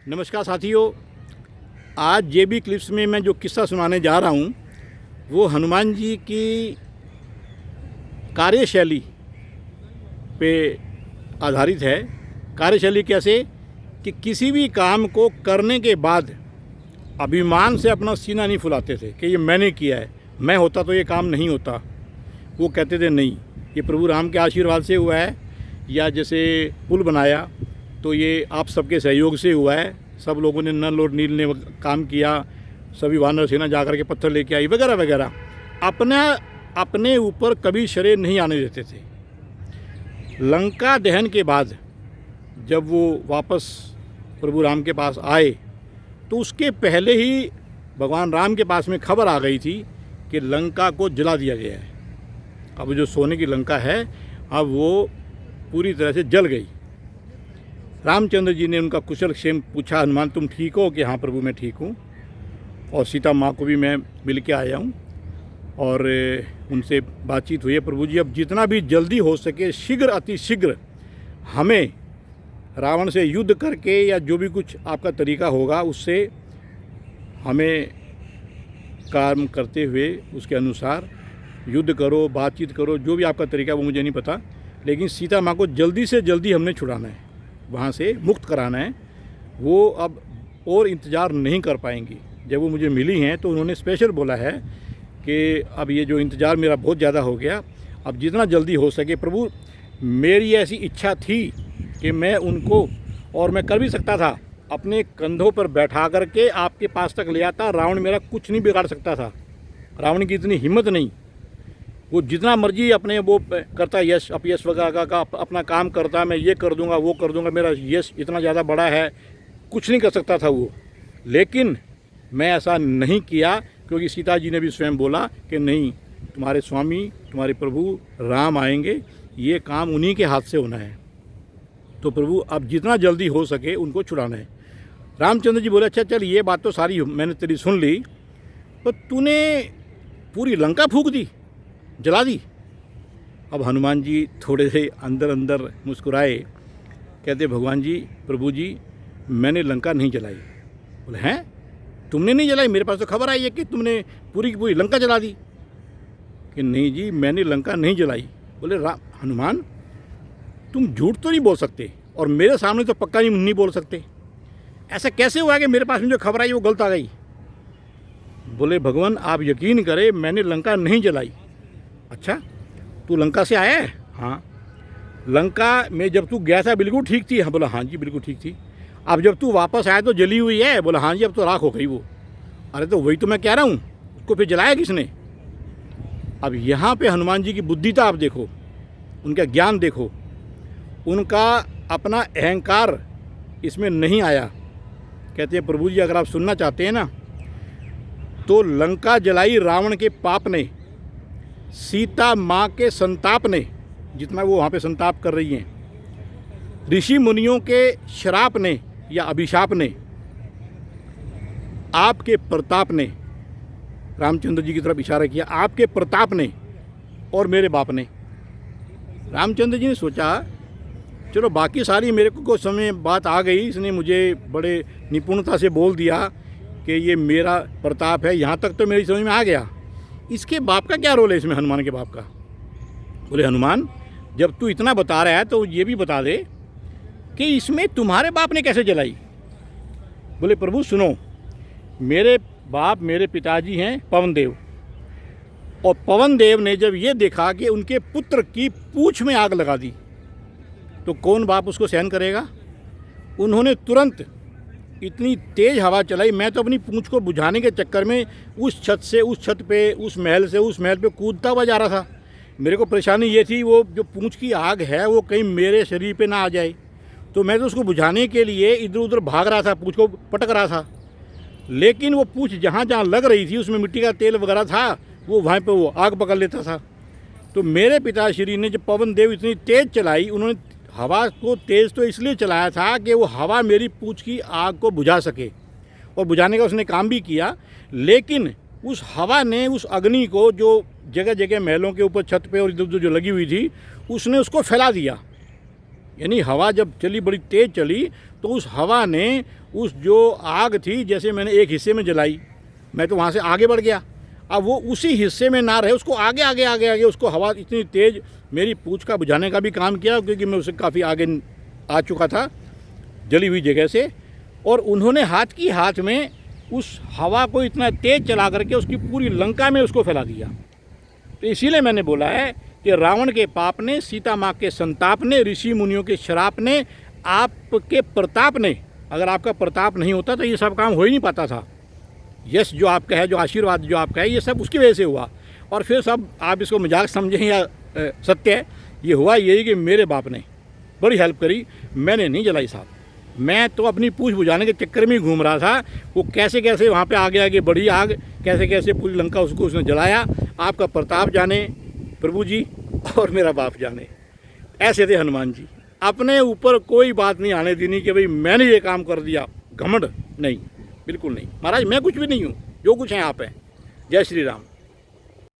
नमस्कार साथियों, आज जेबी क्लिप्स में मैं जो किस्सा सुनाने जा रहा हूँ वो हनुमान जी की कार्यशैली पे आधारित है। कार्यशैली कैसे कि किसी भी काम को करने के बाद अभिमान से अपना सीना नहीं फुलाते थे कि ये मैंने किया है, मैं होता तो ये काम नहीं होता। वो कहते थे नहीं, ये प्रभु राम के आशीर्वाद से हुआ है, या जैसे पुल बनाया तो ये आप सबके सहयोग से हुआ है। सब लोगों ने नल और नील ने काम किया, सभी वानर सेना जाकर के पत्थर लेके आई वगैरह वगैरह। अपने ऊपर कभी श्रेय नहीं आने देते थे। लंका दहन के बाद जब वो वापस प्रभु राम के पास आए तो उसके पहले ही भगवान राम के पास में खबर आ गई थी कि लंका को जला दिया गया है। अब जो सोने की लंका है अब वो पूरी तरह से जल गई। रामचंद्र जी ने उनका कुशल क्षेम पूछा, हनुमान तुम ठीक हो? कि हाँ प्रभु मैं ठीक हूँ, और सीता माँ को भी मैं मिल के आया हूँ और उनसे बातचीत हुई है। प्रभु जी अब जितना भी जल्दी हो सके शीघ्र अति शीघ्र हमें रावण से युद्ध करके या जो भी कुछ आपका तरीका होगा उससे हमें काम करते हुए उसके अनुसार युद्ध करो, बातचीत करो, जो भी आपका तरीका वो मुझे नहीं पता, लेकिन सीता माँ को जल्दी से जल्दी हमने छुड़ाना है, वहाँ से मुक्त कराना है। वो अब और इंतज़ार नहीं कर पाएंगी। जब वो मुझे मिली हैं तो उन्होंने स्पेशल बोला है कि अब ये जो इंतज़ार मेरा बहुत ज़्यादा हो गया, अब जितना जल्दी हो सके प्रभु, मेरी ऐसी इच्छा थी कि मैं उनको, और मैं कर भी सकता था, अपने कंधों पर बैठा करके आपके पास तक ले आता। रावण मेरा कुछ नहीं बिगाड़ सकता था, रावण की इतनी हिम्मत नहीं। वो जितना मर्जी अपने वो करता, यश अपयश वगैरह का अपना काम करता, मैं ये कर दूंगा वो कर दूंगा, मेरा यश इतना ज़्यादा बड़ा है, कुछ नहीं कर सकता था वो। लेकिन मैं ऐसा नहीं किया क्योंकि सीता जी ने भी स्वयं बोला कि नहीं, तुम्हारे स्वामी तुम्हारे प्रभु राम आएंगे, ये काम उन्हीं के हाथ से होना है। तो प्रभु अब जितना जल्दी हो सके उनको छुड़ाना है। रामचंद्र जी बोले अच्छा चल, ये बात तो सारी मैंने तेरी सुन ली, पर तूने पूरी लंका फूंक दी, जला दी। अब हनुमान जी थोड़े से अंदर अंदर मुस्कुराए, कहते भगवान जी, प्रभु जी, मैंने लंका नहीं जलाई। बोले हैं तुमने नहीं जलाई? मेरे पास तो खबर आई है कि तुमने पूरी की पूरी लंका जला दी। कि नहीं जी, मैंने लंका नहीं जलाई। बोले हनुमान, तुम झूठ तो नहीं बोल सकते और मेरे सामने तो पक्का नहीं बोल सकते। ऐसा कैसे हुआ कि मेरे पास में जो खबर आई वो गलत आ गई? बोले भगवान आप यकीन करें, मैंने लंका नहीं जलाई। अच्छा, तू लंका से आया है? हाँ। लंका में जब तू गया था बिल्कुल ठीक थी? हाँ। बोला हाँ जी बिल्कुल ठीक थी। अब जब तू वापस आया तो जली हुई है? बोला हाँ जी, अब तो राख हो गई वो। अरे तो वही तो मैं कह रहा हूँ, उसको फिर जलाया किसने? अब यहाँ पे हनुमान जी की बुद्धिता आप देखो, उनका ज्ञान देखो, उनका अपना अहंकार इसमें नहीं आया। कहते हैं प्रभु जी अगर आप सुनना चाहते हैं ना, तो लंका जलाई रावण के पाप ने, सीता माँ के संताप ने, जितना वो वहाँ पे संताप कर रही हैं, ऋषि मुनियों के श्राप ने या अभिशाप ने, आपके प्रताप ने, रामचंद्र जी की तरफ इशारा किया, आपके प्रताप ने और मेरे बाप ने। रामचंद्र जी ने सोचा चलो बाकी सारी मेरे को कुछ समय बात आ गई, इसने मुझे बड़े निपुणता से बोल दिया कि ये मेरा प्रताप है, यहाँ तक तो मेरी समझ में आ गया। इसके बाप का क्या रोल है इसमें, हनुमान के बाप का? बोले हनुमान, जब तू इतना बता रहा है तो ये भी बता दे कि इसमें तुम्हारे बाप ने कैसे जलाई। बोले प्रभु सुनो, मेरे बाप, मेरे पिताजी हैं पवन देव, और पवन देव ने जब ये देखा कि उनके पुत्र की पूंछ में आग लगा दी तो कौन बाप उसको सहन करेगा? उन्होंने तुरंत इतनी तेज़ हवा चलाई, मैं तो अपनी पूंछ को बुझाने के चक्कर में उस छत से उस छत पे, उस महल से उस महल पे कूदता हुआ जा रहा था। मेरे को परेशानी ये थी वो जो पूंछ की आग है वो कहीं मेरे शरीर पे ना आ जाए, तो मैं तो उसको बुझाने के लिए इधर उधर भाग रहा था, पूंछ को पटक रहा था। लेकिन वो पूंछ जहाँ जहाँ लग रही थी उसमें मिट्टी का तेल वगैरह था, वो वहाँ पर वो आग पकड़ लेता था। तो मेरे पिताश्री ने जब पवन देव इतनी तेज़ चलाई, उन्होंने हवा को तेज़ तो इसलिए चलाया था कि वो हवा मेरी पूंछ की आग को बुझा सके, और बुझाने का उसने काम भी किया। लेकिन उस हवा ने उस अग्नि को जो जगह जगह महलों के ऊपर छत पे और इधर उधर जो लगी हुई थी, उसने उसको फैला दिया। यानी हवा जब चली, बड़ी तेज़ चली, तो उस हवा ने उस जो आग थी, जैसे मैंने एक हिस्से में जलाई, मैं तो वहाँ से आगे बढ़ गया, अब वो उसी हिस्से में ना रहे, उसको आगे आगे आगे आगे उसको हवा इतनी तेज़ मेरी पूँछ का बुझाने का भी काम किया, क्योंकि मैं उससे काफ़ी आगे आ चुका था जली हुई जगह से। और उन्होंने हाथ में उस हवा को इतना तेज़ चला करके उसकी पूरी लंका में उसको फैला दिया। तो इसीलिए मैंने बोला है कि रावण के पाप ने, सीता माँ के संताप ने, ऋषि मुनियों के श्राप ने, आपके प्रताप ने, अगर आपका प्रताप नहीं होता तो ये सब काम हो ही नहीं पाता था। यश जो आपका है, जो आशीर्वाद जो आपका है, ये सब उसकी वजह से हुआ। और फिर सब आप इसको मजाक समझें या सत्य है, ये हुआ यही कि मेरे बाप ने बड़ी हेल्प करी, मैंने नहीं जलाई साहब। मैं तो अपनी पूँछ बुझाने के चक्कर में ही घूम रहा था। वो कैसे कैसे वहाँ पे आगे आगे बढ़ी आग, कैसे कैसे पूरी लंका उसको उसने जलाया, आपका प्रताप जाने प्रभु जी, और मेरा बाप जाने। ऐसे थे हनुमान जी, अपने ऊपर कोई बात नहीं आने देनी कि भाई मैंने ये काम कर दिया, घमंड नहीं, बिल्कुल नहीं। महाराज मैं कुछ भी नहीं हूँ, जो कुछ है आप हैं। जय श्री राम।